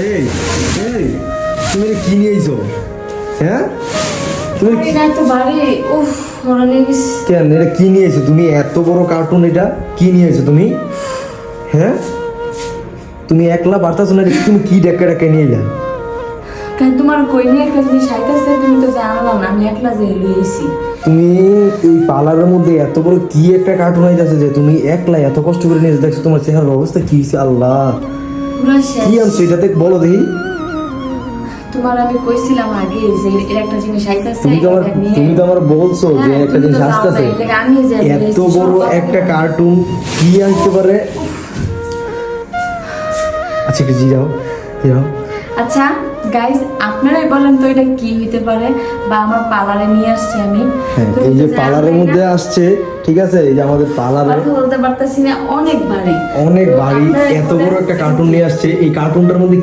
এই এই তুমি এটা কি নিয়ে আইছো? হ্যাঁ তুমি এটা তো বাড়ি উফ মরা লেগেছে। কেন এটা কি নিয়ে আইছো তুমি? এত বড় কার্টুন, এটা কি নিয়ে আইছো তুমি? হ্যাঁ তুমি একলা বার্তাছো না, তুমি কি ডেকে ডেকে নিয়ে এলা? কেন তোমার কই নিয়ে একটা জিনিস আইতাছে তুমি তো জানলা না, আমি একলা যে লইছি। তুমি এই পার্লারের মধ্যে এত বড় কি একটা কার্টুন আইতাছে যে তুমি একলা এত কষ্ট করে নিয়ে দেখছো? তোমার চেহারার অবস্থা কি হয়েছে? আল্লাহ, পুরা শেষ। কি আনছো এটাতে বলো দেখি। তোমার আমি কইছিলাম আগে যে এর একটা জিনিস আইতাছে, তুমি তো আমার বলছো যে হ্যাঁ, একটা তুমি তো জিনিস যাও না, আসতেছে। এটাকে আমি যে এত লইছি, বড় সব একটা কথা। কার্টুন কি আসতে পারে? আচ্ছা একটু জিরাও জিরাও। আচ্ছা গাইস, আপনারাই বলেন তো এটা কি হইতে পারে, বা আমার পার্লারে নিয়ে আসছি আমি। হ্যাঁ, তো এই যে এটা পার্লারের আমি মধ্যে না আসছে, ঠিক আছে, এই যে আমাদের পার্লারে কথা বলতে পারতেছি না, অনেক ভারী। অনেক তো ভারী আপনারাই এত বলেন বড় একটা কার্টুন নিয়ে আসছে। এই কার্টুনটার মধ্যে